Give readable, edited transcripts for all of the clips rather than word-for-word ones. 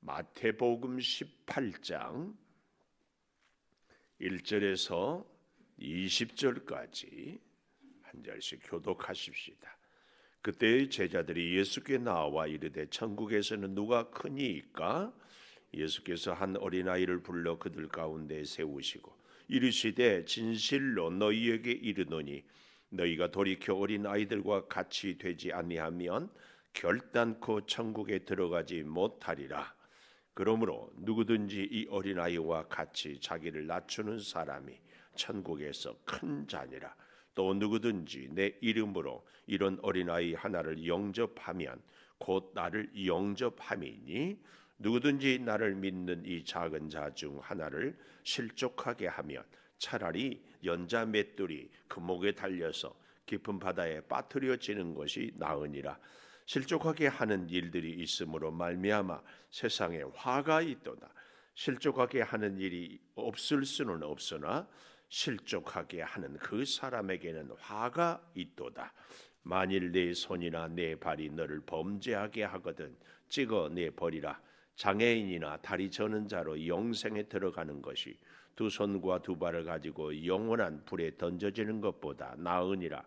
마태복음 18장 1절에서 20절까지 한 절씩 교독하십시다. 그때의 제자들이 예수께 나와 이르되 천국에서는 누가 크니이까? 예수께서 한 어린아이를 불러 그들 가운데 세우시고 이르시되 진실로 너희에게 이르노니 너희가 돌이켜 어린아이들과 같이 되지 아니하면 결단코 천국에 들어가지 못하리라. 그러므로 누구든지 이 어린아이와 같이 자기를 낮추는 사람이 천국에서 큰 자니라. 또 누구든지 내 이름으로 이런 어린아이 하나를 영접하면 곧 나를 영접함이니 누구든지 나를 믿는 이 작은 자 중 하나를 실족하게 하면 차라리 연자 맷돌이 그 목에 달려서 깊은 바다에 빠뜨려지는 것이 나으니라. 실족하게 하는 일들이 있으므로 말미암아 세상에 화가 있도다. 실족하게 하는 일이 없을 수는 없으나 실족하게 하는 그 사람에게는 화가 있도다. 만일 내 손이나 내 발이 너를 범죄하게 하거든 찍어 내 버리라. 장애인이나 다리 저는 자로 영생에 들어가는 것이 두 손과 두 발을 가지고 영원한 불에 던져지는 것보다 나으니라.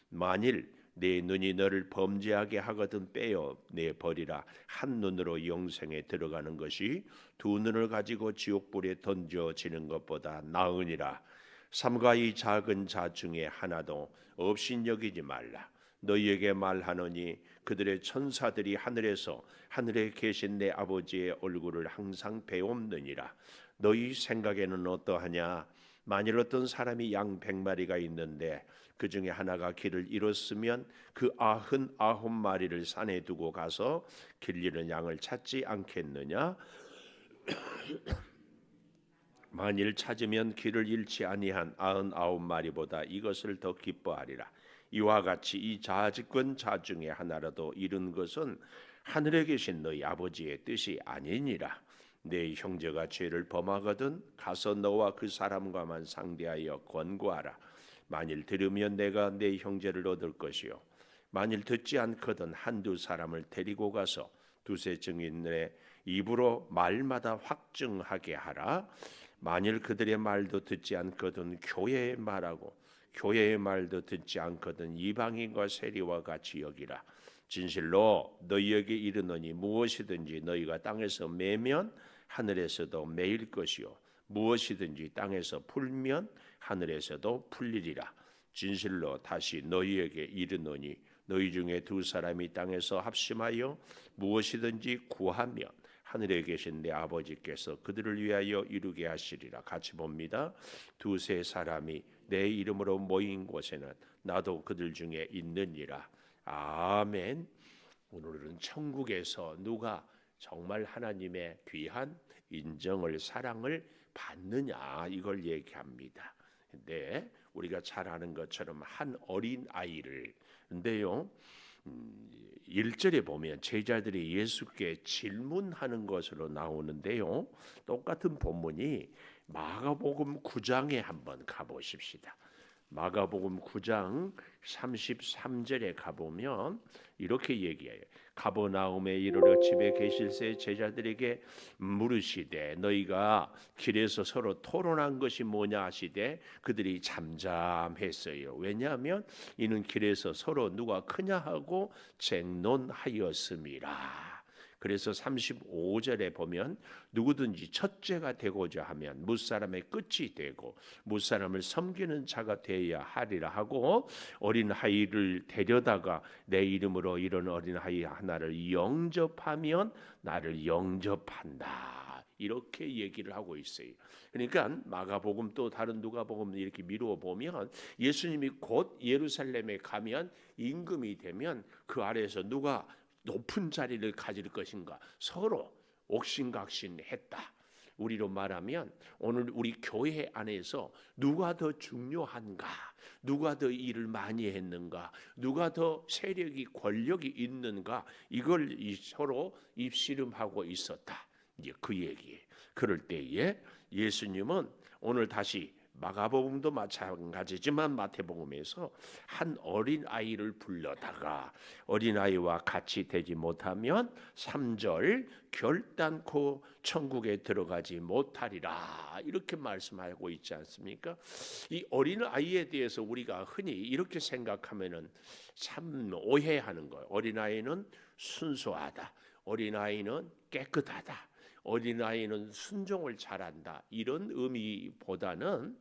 만일 내 눈이 너를 범죄하게 하거든 빼어 내 버리라. 한 눈으로 영생에 들어가는 것이 두 눈을 가지고 지옥불에 던져지는 것보다 나으니라. 삼가 이 작은 자 중에 하나도 없인 여기지 말라. 너희에게 말하노니 그들의 천사들이 하늘에 계신 내 아버지의 얼굴을 항상 배옵느니라. 너희 생각에는 어떠하냐? 만일 어떤 사람이 양 100마리가 있는데 그 중에 하나가 길을 잃었으면 그 99마리를 산에 두고 가서 길 잃은 양을 찾지 않겠느냐? 만일 찾으면 길을 잃지 아니한 99마리보다 이것을 더 기뻐하리라. 이와 같이 이 작은 자 중에 하나라도 잃은 것은 하늘에 계신 너희 아버지의 뜻이 아니니라. 내 형제가 죄를 범하거든 가서 너와 그 사람과만 상대하여 권고하라. 만일 들으면 내가 내 형제를 얻을 것이요 만일 듣지 않거든 한두 사람을 데리고 가서 두세 증인의 입으로 말마다 확증하게 하라. 만일 그들의 말도 듣지 않거든 교회의 말하고 교회의 말도 듣지 않거든 이방인과 세리와 같이 여기라. 진실로 너희에게 이르노니 무엇이든지 너희가 땅에서 매면 하늘에서도 매일 것이요 무엇이든지 땅에서 풀면 하늘에서도 풀리리라. 진실로 다시 너희에게 이르노니 너희 중에 두 사람이 땅에서 합심하여 무엇이든지 구하면 하늘에 계신 내 아버지께서 그들을 위하여 이루게 하시리라. 같이 봅니다. 두세 사람이 내 이름으로 모인 곳에는 나도 그들 중에 있느니라. 아멘. 오늘은 천국에서 누가 정말 하나님의 귀한 인정을 사랑을 받느냐 이걸 얘기합니다. 근데 우리가 잘 아는 것처럼 한 어린 아이를 근데요 1절에 보면 제자들이 예수께 질문하는 것으로 나오는데요. 똑같은 본문이 마가복음 9장에 한번 가보십시다. 마가복음 9장 33절에 가보면 이렇게 얘기해요. 가버나움에 이르러 집에 계실새 제자들에게 물으시되 너희가 길에서 서로 토론한 것이 뭐냐 하시되 그들이 잠잠했어요. 왜냐하면 이는 길에서 서로 누가 크냐 하고 쟁론하였음이라. 그래서 35절에 보면 누구든지 첫째가 되고자 하면 무사람의 끝이 되고 무사람을 섬기는 자가 되어야 하리라 하고 어린아이를 데려다가 내 이름으로 이런 어린아이 하나를 영접하면 나를 영접한다. 이렇게 얘기를 하고 있어요. 그러니까 마가복음 또 다른 누가복음 이렇게 미루어 보면 예수님이 곧 예루살렘에 가면 임금이 되면 그 아래에서 누가 높은 자리를 가질 것인가 서로 옥신각신했다. 우리로 말하면 오늘 우리 교회 안에서 누가 더 중요한가, 누가 더 일을 많이 했는가, 누가 더 세력이 권력이 있는가 이걸 서로 입씨름하고 있었다. 이제 그 얘기예요. 그럴 때에 예수님은 오늘 다시 마가복음도 마찬가지지만 마태복음에서 한 어린 아이를 불러다가 어린 아이와 같이 되지 못하면 3절 결단코 천국에 들어가지 못하리라 이렇게 말씀하고 있지 않습니까? 이 어린 아이에 대해서 우리가 흔히 이렇게 생각하면은 참 오해하는 거예요. 어린 아이는 순수하다. 어린 아이는 깨끗하다. 어린 아이는 순종을 잘한다. 이런 의미보다는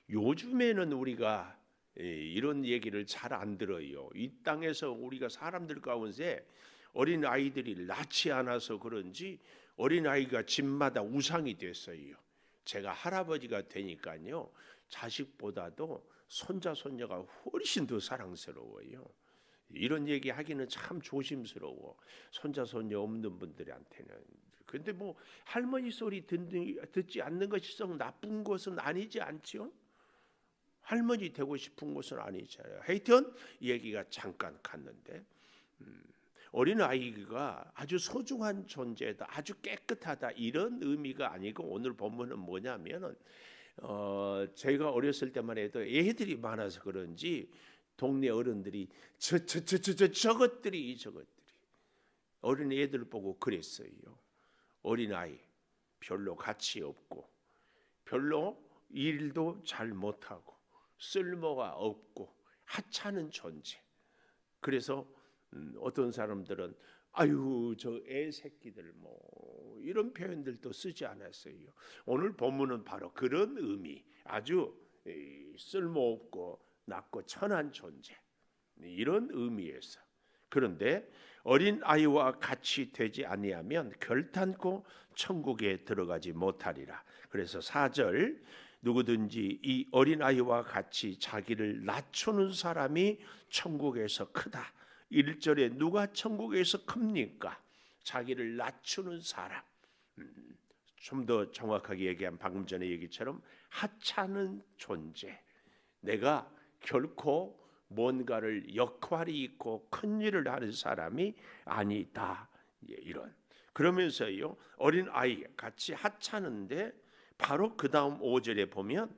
요즘에는 우리가 이런 얘기를 잘 안 들어요. 이 땅에서 우리가 사람들 가운데 어린 아이들이 낳지 않아서 그런지 어린 아이가 집마다 우상이 됐어요. 제가 할아버지가 되니까요, 자식보다도 손자 손녀가 훨씬 더 사랑스러워요. 이런 얘기 하기는 참 조심스러워. 손자 손녀 없는 분들한테는. 근데 뭐 할머니 소리 듣지 않는 것이 썩 나쁜 것은 아니지 않지요? 할머니 되고 싶은 것은 아니잖아요. 하여튼 얘기가 잠깐 갔는데 어린 아이가 아주 소중한 존재다, 아주 깨끗하다 이런 의미가 아니고 오늘 본문은 뭐냐면은 제가 어렸을 때만 해도 애들이 많아서 그런지 동네 어른들이 저것들이 어린 애들 보고 그랬어요. 어린 아이 별로 가치 없고 별로 일도 잘 못하고 쓸모가 없고 하찮은 존재. 그래서 어떤 사람들은 아유 저 애 새끼들 뭐 이런 표현들도 쓰지 않았어요. 오늘 본문은 바로 그런 의미, 아주 쓸모없고 낮고 천한 존재 이런 의미에서. 그런데 어린 아이와 같이 되지 아니하면 결단코 천국에 들어가지 못하리라. 그래서 4절 누구든지 이 어린 아이와 같이 자기를 낮추는 사람이 천국에서 크다. 1절에 누가 천국에서 큽니까? 자기를 낮추는 사람. 좀 더 정확하게 얘기한 방금 전에 얘기처럼 하찮은 존재. 내가 결코 뭔가를 역할이 있고 큰 일을 하는 사람이 아니다. 이런. 그러면서요 어린 아이 같이 하찮은데 바로 그 다음 5절에 보면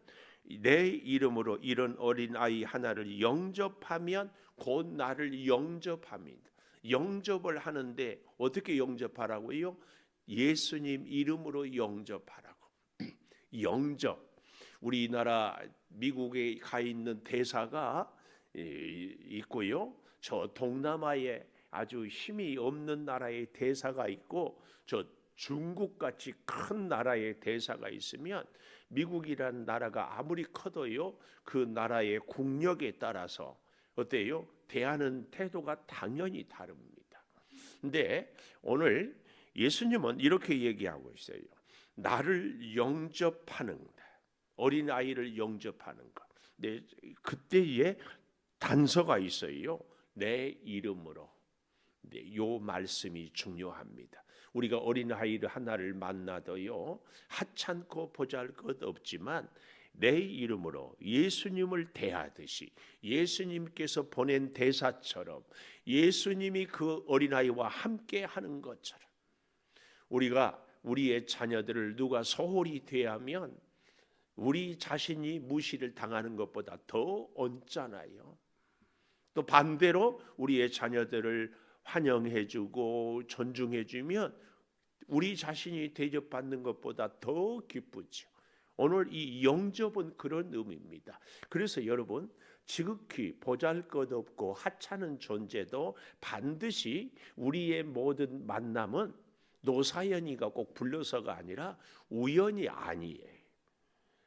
내 이름으로 이런 어린 아이 하나를 영접하면 곧 나를 영접합니다. 영접을 하는데 어떻게 영접하라고요? 예수님 이름으로 영접하라고. 영접. 우리나라 미국에 가 있는 대사가 있고요. 저 동남아에 아주 힘이 없는 나라의 대사가 있고 저 중국같이 큰 나라의 대사가 있으면 미국이란 나라가 아무리 커도요 그 나라의 국력에 따라서 어때요? 대하는 태도가 당연히 다릅니다. 근데 오늘 예수님은 이렇게 얘기하고 있어요. 나를 영접하는 것, 어린아이를 영접하는 것. 네, 그때에 단서가 있어요. 내 이름으로. 네, 요 말씀이 중요합니다. 우리가 어린아이를 하나를 만나도요 하찮고 보잘것 없지만 내 이름으로 예수님을 대하듯이 예수님께서 보낸 대사처럼 예수님이 그 어린아이와 함께 하는 것처럼 우리가 우리의 자녀들을 누가 소홀히 대하면 우리 자신이 무시를 당하는 것보다 더 언짢아요. 또 반대로 우리의 자녀들을 환영해주고 존중해주면 우리 자신이 대접받는 것보다 더 기쁘죠. 오늘 이 영접은 그런 의미입니다. 그래서 여러분 지극히 보잘것없고 하찮은 존재도 반드시 우리의 모든 만남은 노사연이가 꼭 불러서가 아니라 우연이 아니에요.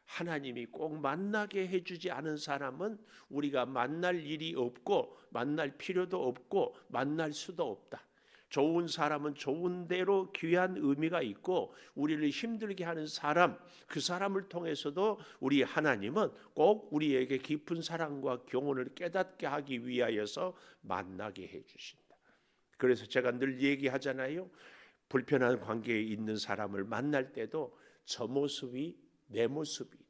하나님이 꼭 만나게 해주지 않은 사람은 우리가 만날 일이 없고 만날 필요도 없고 만날 수도 없다. 좋은 사람은 좋은 대로 귀한 의미가 있고 우리를 힘들게 하는 사람, 그 사람을 통해서도 우리 하나님은 꼭 우리에게 깊은 사랑과 교훈을 깨닫게 하기 위하여서 만나게 해주신다. 그래서 제가 늘 얘기하잖아요. 불편한 관계에 있는 사람을 만날 때도 저 모습이 내 모습이다.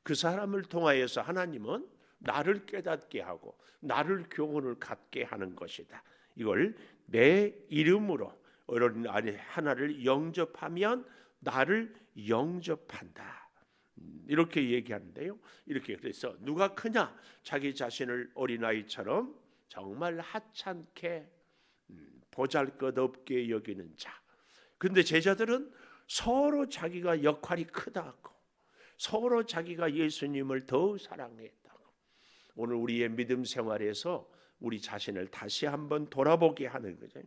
그 사람을 통하여서 하나님은 나를 깨닫게 하고 나를 교훈을 갖게 하는 것이다. 이걸 내 이름으로 어린 아이 하나를 영접하면 나를 영접한다. 이렇게 얘기하는데요. 이렇게 그래서 누가 크냐? 자기 자신을 어린아이처럼 정말 하찮게 보잘것없게 여기는 자. 근데 제자들은 서로 자기가 역할이 크다고, 서로 자기가 예수님을 더 사랑했다고. 오늘 우리의 믿음 생활에서 우리 자신을 다시 한번 돌아보게 하는 거죠.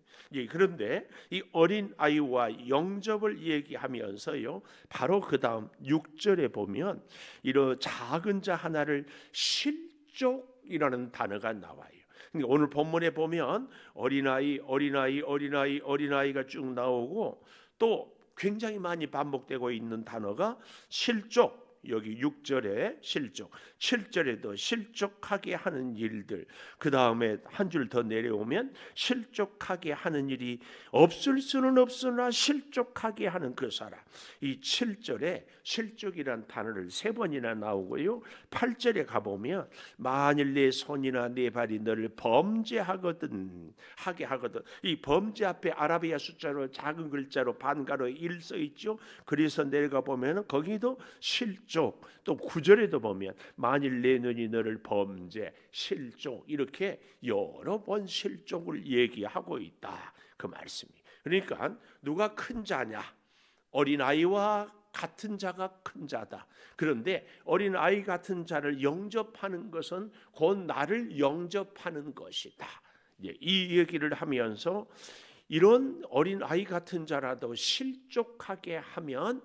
그런데 이 어린 아이와 영접을 얘기하면서요, 바로 그 다음 6절에 보면 이런 작은 자 하나를 실족이라는 단어가 나와요. 그러니까 오늘 본문에 보면 어린아이, 어린아이, 어린아이, 어린아이가 쭉 나오고 또 굉장히 많이 반복되고 있는 단어가 실족. 여기 6절에 실족, 7절에도 실족하게 하는 일들, 그 다음에 한 줄 더 내려오면 실족하게 하는 일이 없을 수는 없으나 실족하게 하는 그 사람. 이 7절에 실족이란 단어를 3번이나 나오고요, 8절에 가보면 만일 내 손이나 내 발이 너를 범죄하거든 하게 하거든. 이 범죄 앞에 아라비아 숫자로 작은 글자로 반가로 1 써 있죠. 그래서 내려가 보면 거기도 실족, 또 9절에도 보면 만일 내 눈이 너를 범죄, 실족, 이렇게 여러 번 실족을 얘기하고 있다, 그 말씀이. 그러니까 누가 큰 자냐? 어린아이와 같은 자가 큰 자다. 그런데 어린아이 같은 자를 영접하는 것은 곧 나를 영접하는 것이다. 이 얘기를 하면서 이런 어린아이 같은 자라도 실족하게 하면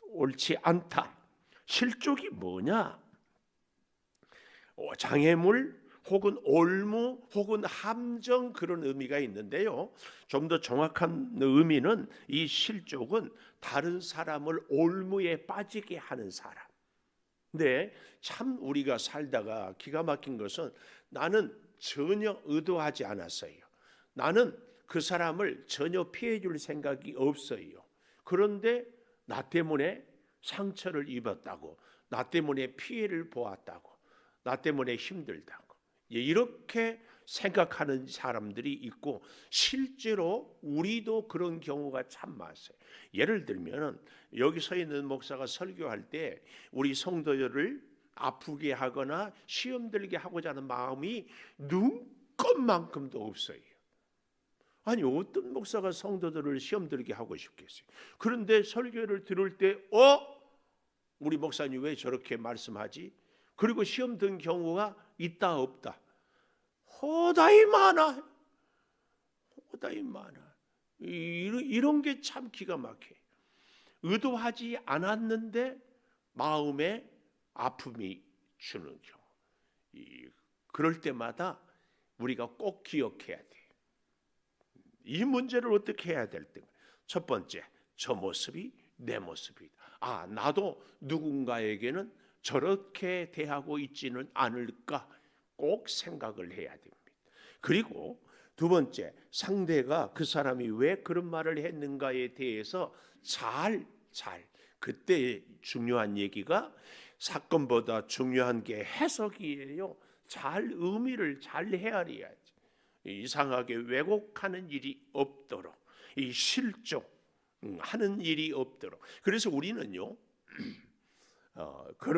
옳지 않다. 실족이 뭐냐? 장애물 혹은 올무 혹은 함정, 그런 의미가 있는데요, 좀 더 정확한 의미는 이 실족은 다른 사람을 올무에 빠지게 하는 사람. 근데 참 우리가 살다가 기가 막힌 것은 나는 전혀 의도하지 않았어요. 나는 그 사람을 전혀 피해 줄 생각이 없어요. 그런데 나 때문에 상처를 입었다고, 나 때문에 피해를 보았다고, 나 때문에 힘들다고, 이렇게 생각하는 사람들이 있고, 실제로 우리도 그런 경우가 참 많아요. 예를 들면 여기 서 있는 목사가 설교할 때 우리 성도들을 아프게 하거나 시험 들게 하고자 하는 마음이 눈꼽만큼도 없어요. 아니, 어떤 목사가 성도들을 시험 들게 하고 싶겠어요? 그런데 설교를 들을 때 우리 목사님 왜 저렇게 말씀하지? 그리고 시험 든 경우가 있다 없다? 허다히 많아. 허다히 많아. 이런 게 참 기가 막혀. 의도하지 않았는데 마음에 아픔이 주는 경우. 그럴 때마다 우리가 꼭 기억해야 돼. 이 문제를 어떻게 해야 될지. 첫 번째, 저 모습이 내 모습이다. 나도 누군가에게는 저렇게 대하고 있지는 않을까 꼭 생각을 해야 됩니다. 그리고 두 번째, 상대가 그 사람이 왜 그런 말을 했는가에 대해서 그때 중요한 얘기가 사건보다 중요한 게 해석이에요. 의미를 잘 헤아려야지. 이상하게 왜곡하는 일이 없도록, 이 실족하는 일이 없도록. 그래서 우리는요,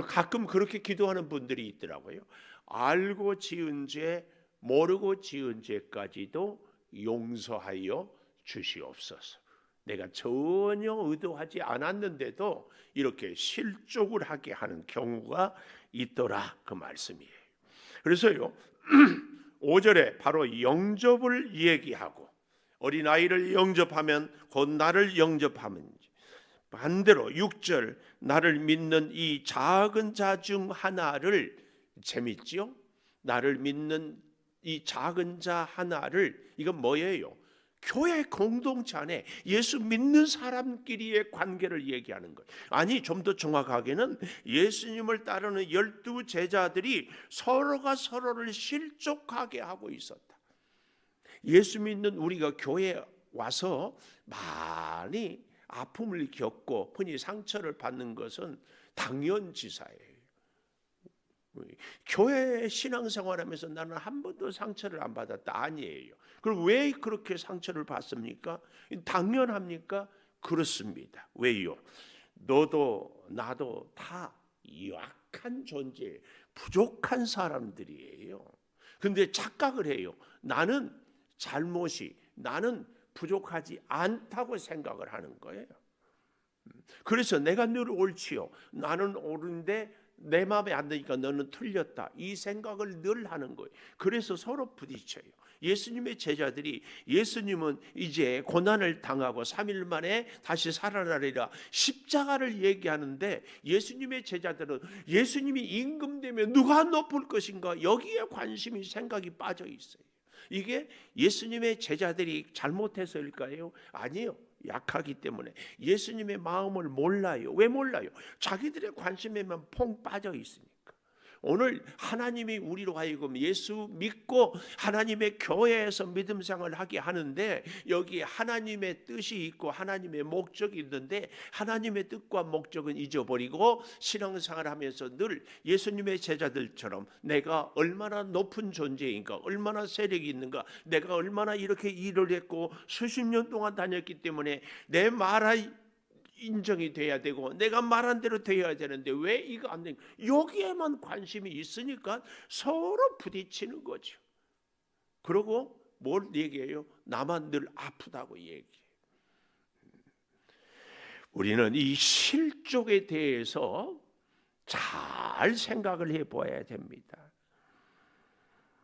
가끔 그렇게 기도하는 분들이 있더라고요. 알고 지은 죄, 모르고 지은 죄까지도 용서하여 주시옵소서. 내가 전혀 의도하지 않았는데도 이렇게 실족을 하게 하는 경우가 있더라, 그 말씀이에요. 그래서요 5절에 바로 영접을 얘기하고, 어린아이를 영접하면 곧 나를 영접하면, 반대로 6절 나를 믿는 이 작은 자 중 하나를, 재밌지요? 나를 믿는 이 작은 자 하나를, 이건 뭐예요? 교회 공동체 안에 예수 믿는 사람끼리의 관계를 얘기하는 거예요. 아니, 좀 더 정확하게는 예수님을 따르는 12 제자들이 서로가 서로를 실족하게 하고 있었다. 예수 믿는 우리가 교회에 와서 많이 아픔을 겪고 흔히 상처를 받는 것은 당연지사예요. 교회 신앙생활하면서 나는 한 번도 상처를 안 받았다, 아니에요. 그럼 왜 그렇게 상처를 받습니까? 당연합니까? 그렇습니다. 왜요? 너도 나도 다 약한 존재, 부족한 사람들이에요. 근데 착각을 해요. 나는 부족하지 않다고 생각을 하는 거예요. 그래서 내가 늘 옳지요, 나는 옳은데 내 마음에 안 드니까 너는 틀렸다, 이 생각을 늘 하는 거예요. 그래서 서로 부딪혀요. 예수님의 제자들이, 예수님은 이제 고난을 당하고 3일 만에 다시 살아나리라, 십자가를 얘기하는데 예수님의 제자들은 예수님이 임금되면 누가 높을 것인가, 여기에 관심이, 생각이 빠져 있어요. 이게 예수님의 제자들이 잘못해서일까요? 아니요, 약하기 때문에. 예수님의 마음을 몰라요. 왜 몰라요? 자기들의 관심에만 퐁 빠져 있으니까. 오늘 하나님이 우리로 하여금 예수 믿고 하나님의 교회에서 믿음 생활을 하게 하는데, 여기 하나님의 뜻이 있고 하나님의 목적이 있는데 하나님의 뜻과 목적은 잊어버리고 신앙생활을 하면서 늘 예수님의 제자들처럼 내가 얼마나 높은 존재인가, 얼마나 세력이 있는가, 내가 얼마나 이렇게 일을 했고 수십 년 동안 다녔기 때문에 내 말이 인정이 돼야 되고 내가 말한 대로 되어야 되는데 왜 이거 안 되는, 여기에만 관심이 있으니까 서로 부딪히는 거죠. 그리고 뭘 얘기해요? 나만 늘 아프다고 얘기해요. 우리는 이 실족에 대해서 잘 생각을 해봐야 됩니다.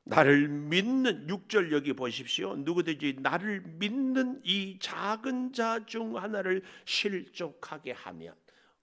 나를 믿는, 6절 여기 보십시오. 누구든지 나를 믿는 이 작은 자 중 하나를 실족하게 하면,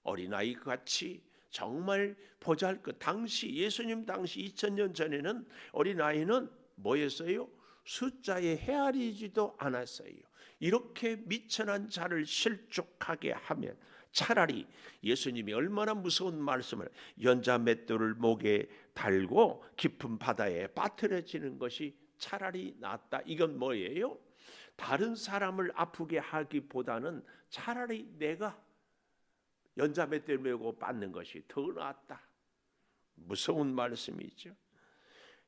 어린아이 같이 정말 보잘것, 당시 예수님 당시 2000년 전에는 어린아이는 뭐였어요? 숫자에 헤아리지도 않았어요. 이렇게 미천한 자를 실족하게 하면 차라리 예수님이 얼마나 무서운 말씀을, 연자 맷돌을 목에 달고 깊은 바다에 빠뜨려지는 것이 차라리 낫다. 이건 뭐예요? 다른 사람을 아프게 하기보다는 차라리 내가 연자 맷돌 메고 빠는 것이 더 낫다. 무서운 말씀이죠.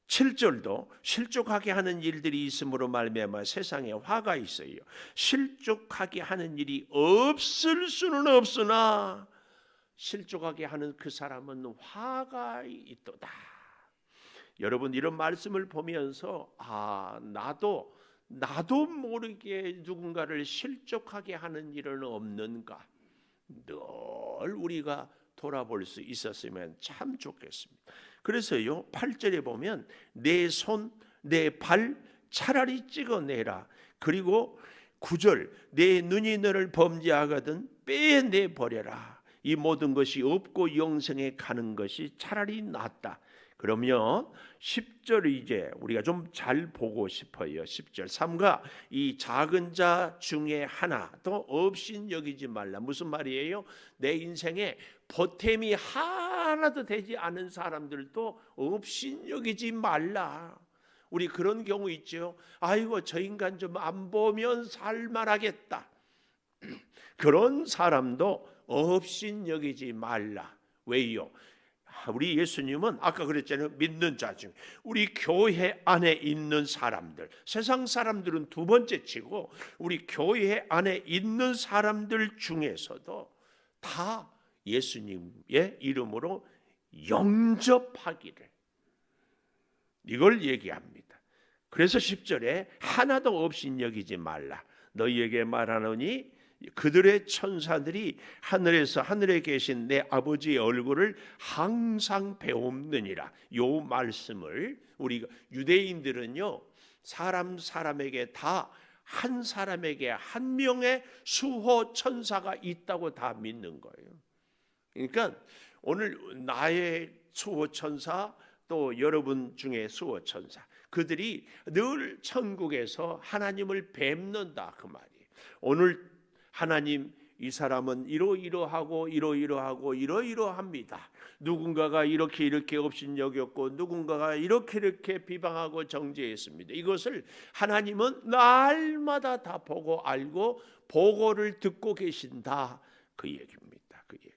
7절도 실족하게 하는 일들이 있음으로 말미암아 세상에 화가 있어요. 실족하게 하는 일이 없을 수는 없으나 실족하게 하는 그 사람은 화가 있도다. 여러분, 이런 말씀을 보면서 나도 모르게 누군가를 실족하게 하는 일은 없는가, 늘 우리가 돌아볼 수 있었으면 참 좋겠습니다. 그래서요, 8절에 보면 내 손, 내 발 차라리 찍어내라. 그리고 9절, 내 눈이 너를 범죄하거든 빼내버려라. 이 모든 것이 없고 영생에 가는 것이 차라리 낫다. 그러면 10절 이제 우리가 좀 잘 보고 싶어요. 10절, 삼가 이 작은 자 중에 하나도 없인 여기지 말라. 무슨 말이에요? 내 인생에 보탬이 하나도 되지 않은 사람들도 없인 여기지 말라. 우리 그런 경우 있죠. 아이고, 저 인간 좀 안 보면 살만하겠다. 그런 사람도 없인 여기지 말라. 왜요? 우리 예수님은 아까 그랬잖아요. 믿는 자 중, 우리 교회 안에 있는 사람들, 세상 사람들은 두 번째 치고 우리 교회 안에 있는 사람들 중에서도 다 예수님의 이름으로 영접하기를, 이걸 얘기합니다. 그래서 10절에 하나도 없인 여기지 말라. 너희에게 말하노니 그들의 천사들이 하늘에서 하늘에 계신 내 아버지의 얼굴을 항상 배움느니라. 요 말씀을 우리가, 유대인들은요, 사람에게 다 한 사람에게 한 명의 수호 천사가 있다고 다 믿는 거예요. 그러니까 오늘 나의 수호 천사, 또 여러분 중에 수호 천사, 그들이 늘 천국에서 하나님을 뵙는다, 그 말이에요. 오늘 하나님, 이 사람은 이러이러하고 이러이러합니다. 누군가가 이렇게 없인 여겼고 누군가가 이렇게 비방하고 정죄했습니다. 이것을 하나님은 날마다 다 보고 알고 보고를 듣고 계신다, 그 얘기입니다. 그 얘기.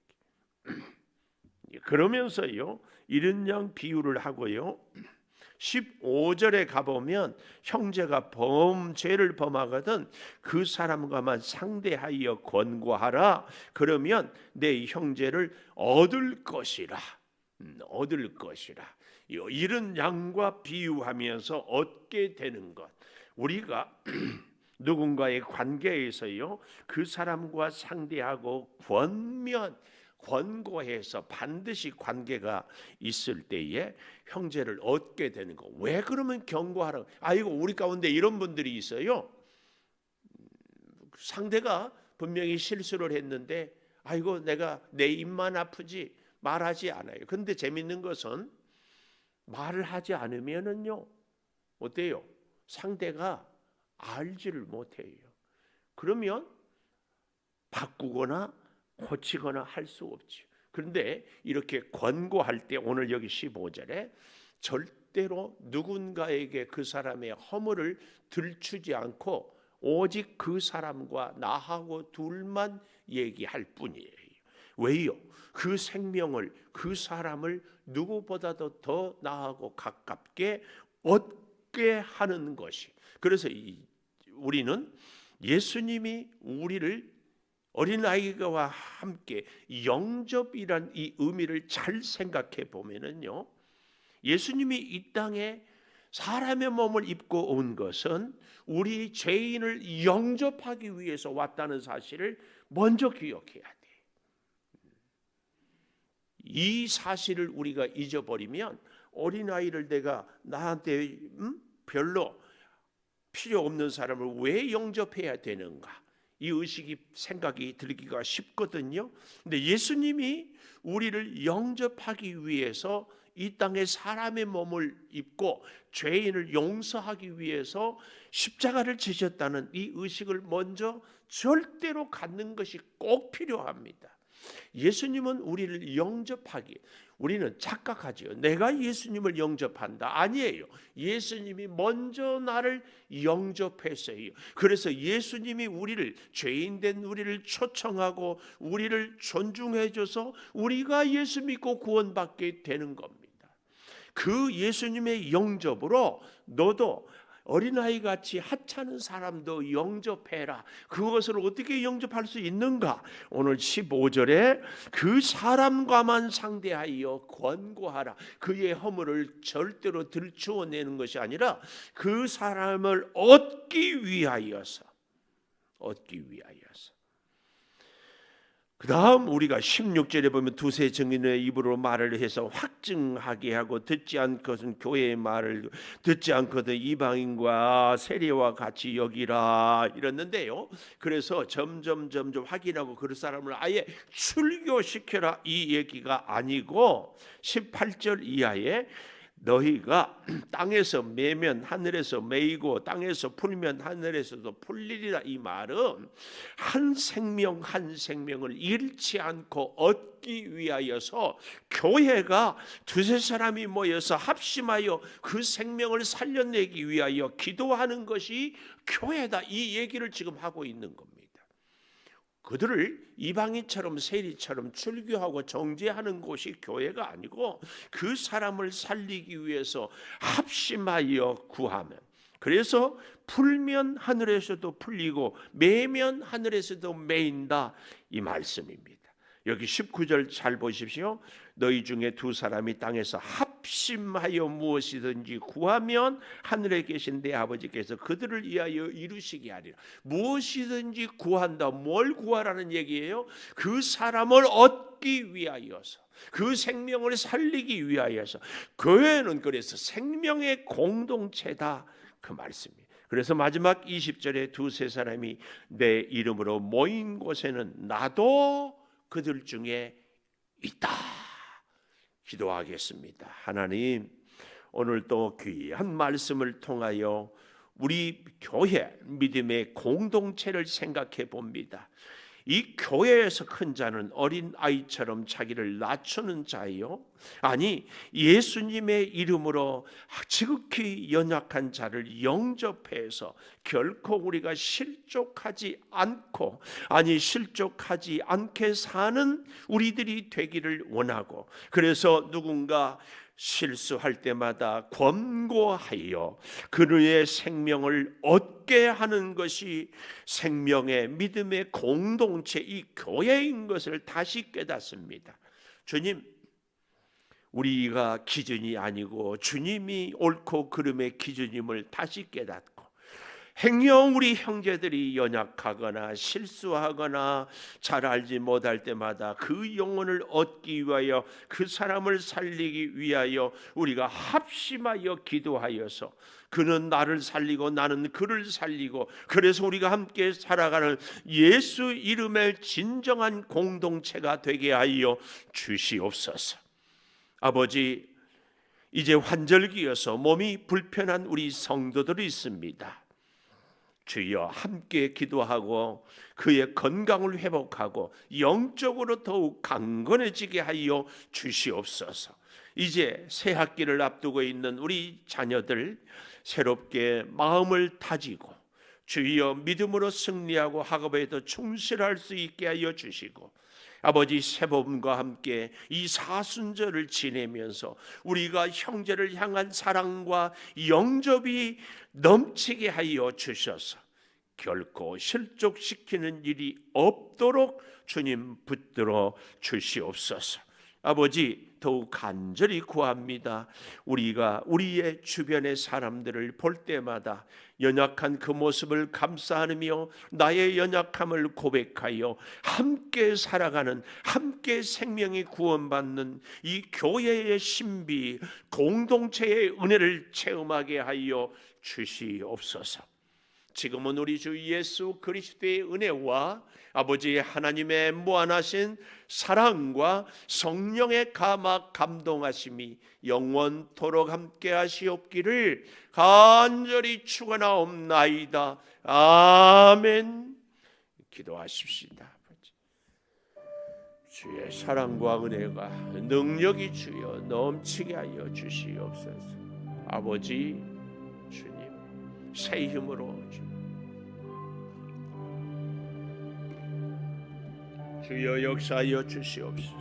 그러면서요, 이런 양 비유를 하고요, 15절에 가보면 형제가 죄를 범하거든 그 사람과만 상대하여 권고하라. 그러면 내 형제를 얻을 것이라. 얻을 것이라. 이런 양과 비유하면서 얻게 되는 것. 우리가 누군가의 관계에서요, 그 사람과 상대하고 권고해서 반드시 관계가 있을 때에 형제를 얻게 되는 거. 왜 그러면 경고하라? 아이고, 우리 가운데 이런 분들이 있어요. 상대가 분명히 실수를 했는데 아이고, 내가 내 입만 아프지 말하지 않아요. 근데 재밌는 것은 말을 하지 않으면은요, 어때요? 상대가 알지를 못해요. 그러면 바꾸거나 고치거나 할 수 없죠. 그런데 이렇게 권고할 때 오늘 여기 15절에 절대로 누군가에게 그 사람의 허물을 들추지 않고 오직 그 사람과 나하고 둘만 얘기할 뿐이에요. 왜요? 그 생명을, 그 사람을 누구보다도 더 나하고 가깝게 얻게 하는 것이. 그래서 우리는 예수님이 우리를 어린아이와 함께 영접이란 이 의미를 잘 생각해 보면은요, 예수님이 이 땅에 사람의 몸을 입고 온 것은 우리 죄인을 영접하기 위해서 왔다는 사실을 먼저 기억해야 돼. 이 사실을 우리가 잊어버리면 어린아이를 내가 나한테 별로 필요 없는 사람을 왜 영접해야 되는가? 이 의식이 생각이 들기가 쉽거든요. 근데 예수님이 우리를 영접하기 위해서 이 땅에 사람의 몸을 입고 죄인을 용서하기 위해서 십자가를 지셨다는 이 의식을 먼저 절대로 갖는 것이 꼭 필요합니다. 예수님은 우리를 영접하기, 우리는 착각하지요. 내가 예수님을 영접한다. 아니에요. 예수님이 먼저 나를 영접했어요. 그래서 예수님이 우리를, 죄인된 우리를 초청하고 우리를 존중해줘서 우리가 예수 믿고 구원받게 되는 겁니다. 그 예수님의 영접으로 너도 어린아이같이 하찮은 사람도 영접해라. 그것을 어떻게 영접할 수 있는가? 오늘 15절에 그 사람과만 상대하여 권고하라. 그의 허물을 절대로 들추어내는 것이 아니라 그 사람을 얻기 위하여서. 그 다음 우리가 16절에 보면 두세 증인의 입으로 말을 해서 확증하게 하고 듣지 않거든 교회의 말을 듣지 않거든 이방인과 세리와 같이 여기라 이랬는데요. 그래서 점점 확인하고 그 사람을 아예 출교시켜라 이 얘기가 아니고 18절 이하에 너희가 땅에서 매면 하늘에서 매이고 땅에서 풀면 하늘에서도 풀리리라. 이 말은 한 생명을 잃지 않고 얻기 위하여서 교회가 두세 사람이 모여서 합심하여 그 생명을 살려내기 위하여 기도하는 것이 교회다. 이 얘기를 지금 하고 있는 겁니다. 그들을 이방인처럼 세리처럼 출교하고 정죄하는 곳이 교회가 아니고 그 사람을 살리기 위해서 합심하여 구하면, 그래서 풀면 하늘에서도 풀리고 매면 하늘에서도 매인다 이 말씀입니다. 여기 19절 잘 보십시오. 너희 중에 두 사람이 땅에서 합심하여 무엇이든지 구하면 하늘에 계신 내 아버지께서 그들을 위하여 이루시게 하리라. 무엇이든지 구한다. 뭘 구하라는 얘기예요? 그 사람을 얻기 위하여서, 그 생명을 살리기 위하여서. 교회는 그래서 생명의 공동체다 그 말씀이에요. 그래서 마지막 20절에 두세 사람이 내 이름으로 모인 곳에는 나도 그들 중에 있다. 기도하겠습니다. 하나님, 오늘 또 귀한 말씀을 통하여 우리 교회 믿음의 공동체를 생각해 봅니다. 이 교회에서 큰 자는 어린 아이처럼 자기를 낮추는 자요, 아니 예수님의 이름으로 지극히 연약한 자를 영접해서 결코 우리가 실족하지 않고, 아니 실족하지 않게 사는 우리들이 되기를 원하고, 그래서 누군가 실수할 때마다 권고하여 그의 생명을 얻게 하는 것이 생명의 믿음의 공동체, 이 교회인 것을 다시 깨닫습니다. 주님, 우리가 기준이 아니고 주님이 옳고 그름의 기준임을 다시 깨닫고, 행여 우리 형제들이 연약하거나 실수하거나 잘 알지 못할 때마다 그 영혼을 얻기 위하여, 그 사람을 살리기 위하여 우리가 합심하여 기도하여서 그는 나를 살리고 나는 그를 살리고, 그래서 우리가 함께 살아가는 예수 이름의 진정한 공동체가 되게 하여 주시옵소서. 아버지, 이제 환절기여서 몸이 불편한 우리 성도들이 있습니다. 주여, 함께 기도하고 그의 건강을 회복하고 영적으로 더욱 강건해지게 하여 주시옵소서. 이제 새 학기를 앞두고 있는 우리 자녀들 새롭게 마음을 다지고 주여 믿음으로 승리하고 학업에도 충실할 수 있게 하여 주시고, 아버지, 새봄과 함께 이 사순절을 지내면서 우리가 형제를 향한 사랑과 영접이 넘치게 하여 주셔서 결코 실족시키는 일이 없도록 주님 붙들어 주시옵소서. 아버지, 더욱 간절히 구합니다. 우리가 우리의 주변의 사람들을 볼 때마다 연약한 그 모습을 감싸 안으며 나의 연약함을 고백하여 함께 살아가는, 함께 생명이 구원받는 이 교회의 신비, 공동체의 은혜를 체험하게 하여 주시옵소서. 지금은 우리 주 예수 그리스도의 은혜와 아버지 하나님의 무한하신 사랑과 성령의 감화 감동하심이 영원토록 함께 하시옵기를 간절히 축원하옵나이다. 아멘. 기도하십시다. 주의 사랑과 은혜가 능력이 주여 넘치게 하여 주시옵소서. 아버지 주님, 새 힘으로 주여 역사하여 주시옵소서.